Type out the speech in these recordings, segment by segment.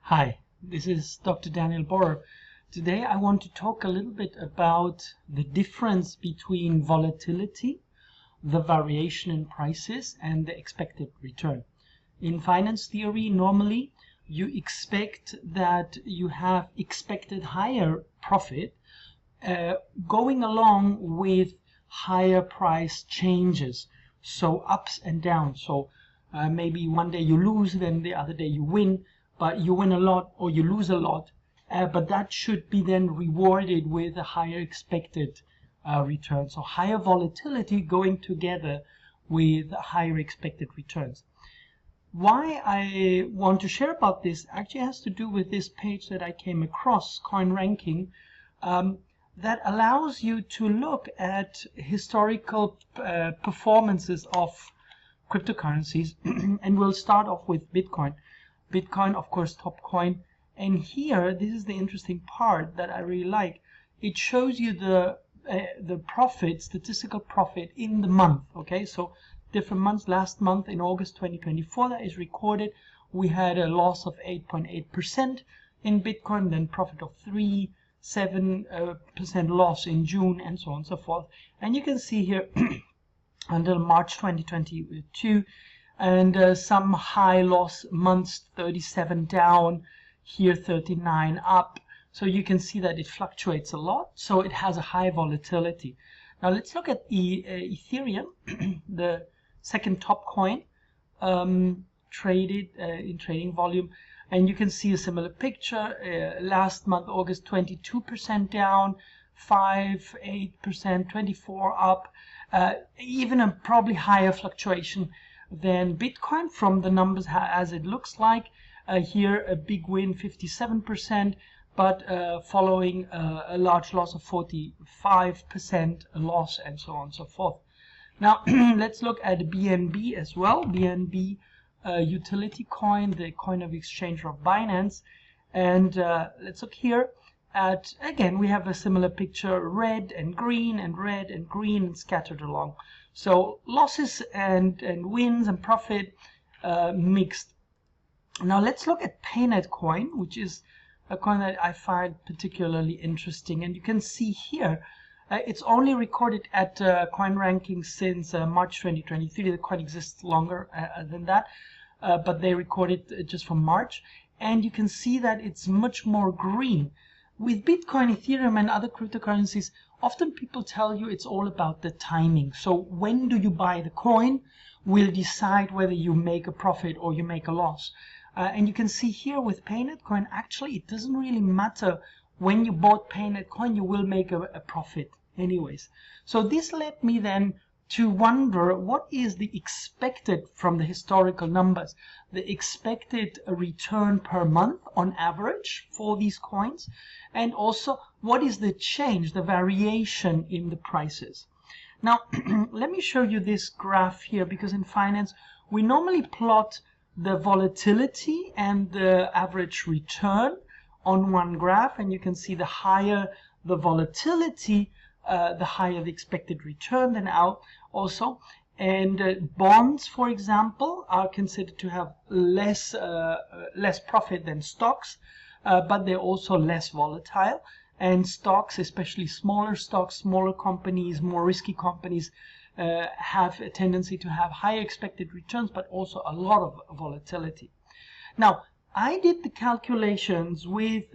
Hi, this is Dr. Daniel Borer. Today I want to talk a little bit about the difference between volatility, the variation in prices, and the expected return. In finance theory, normally you expect that you have expected higher profit going along with higher price changes, so ups and downs. So maybe one day you lose, then the other day you win, but you win a lot or you lose a lot, but that should be then rewarded with a higher expected return. So higher volatility going together with higher expected returns. Why I want to share about this actually has to do with this page that I came across, CoinRanking, that allows you to look at historical performances of cryptocurrencies. And we'll start off with Bitcoin. Bitcoin, of course, top coin. And here, this is the interesting part that I really like. It shows you the profit, statistical profit in the month. Okay, so different months. Last month in August 2024, that is recorded, we had a loss of 8.8% in Bitcoin, then profit of 7% loss in June, and so on and so forth. And you can see here until March 2022, and some high loss months, 37 down, here 39 up. So you can see that it fluctuates a lot, so it has a high volatility. Now let's look at Ethereum, the second top coin, traded in trading volume, and you can see a similar picture. Last month, August, 22% down, 8%, 24 up, even a probably higher fluctuation than Bitcoin from the numbers as it looks like. Here a big win, 57%, but following a large loss of 45% loss, and so on and so forth. Now let's look at BNB as well. BNB utility coin, the coin of exchange of Binance, and let's look here at, again, we have a similar picture, red and green and red and green and scattered along. So losses and wins and profit mixed. Now let's look at PayNet Coin, which is a coin that I find particularly interesting. And you can see here, it's only recorded at CoinRanking since March 2023. The coin exists longer than that, but they recorded just from March. And you can see that it's much more green. With Bitcoin, Ethereum, and other cryptocurrencies, often people tell you it's all about the timing. So when do you buy the coin will decide whether you make a profit or you make a loss. And you can see here with PayNet Coin, actually, it doesn't really matter when you bought PayNet Coin, you will make a profit anyways. So this led me then to wonder, what is the expected from the historical numbers, the expected return per month on average for these coins, and also what is the change, the variation in the prices. Now let me show you this graph here, because in finance we normally plot the volatility and the average return on one graph, and you can see the higher the volatility, the higher the expected return then out also. And bonds, for example, are considered to have less profit than stocks, but they're also less volatile. And stocks, especially smaller stocks, smaller companies, more risky companies, have a tendency to have higher expected returns, but also a lot of volatility. Now, I did the calculations with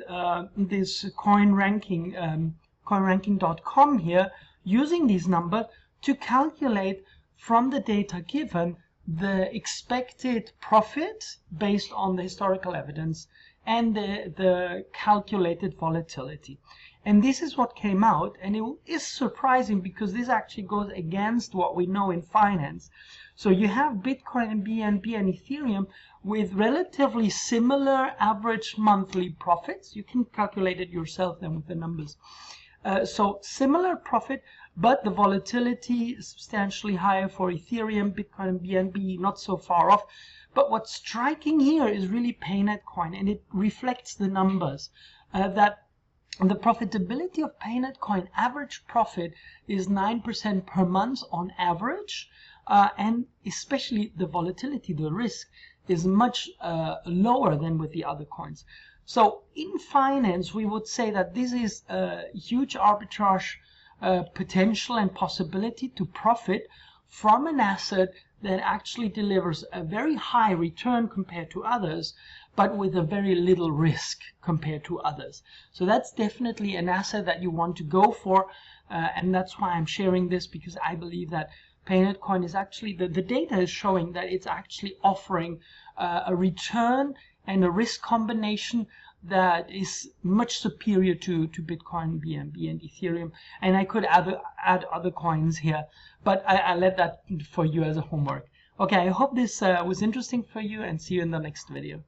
this CoinRanking, CoinRanking.com here, using these numbers to calculate from the data given the expected profit based on the historical evidence and the calculated volatility. And this is what came out, and it is surprising because this actually goes against what we know in finance. So you have Bitcoin and BNB and Ethereum with relatively similar average monthly profits. You can calculate it yourself then with the numbers. So similar profit, but the volatility is substantially higher for Ethereum, Bitcoin, and BNB, not so far off. But what's striking here is really PayNet Coin, and it reflects the numbers that the profitability of PayNet Coin, average profit is 9% per month on average, and especially the volatility, the risk, is much lower than with the other coins. So in finance, we would say that this is a huge arbitrage potential and possibility to profit from an asset that actually delivers a very high return compared to others, but with a very little risk compared to others. So that's definitely an asset that you want to go for, and that's why I'm sharing this, because I believe that PayNet Coin is actually, the data is showing that it's actually offering a return and a risk combination that is much superior to Bitcoin, BNB, and Ethereum. And I could add other coins here, but I let that for you as a homework. Okay, I hope this was interesting for you, and see you in the next video.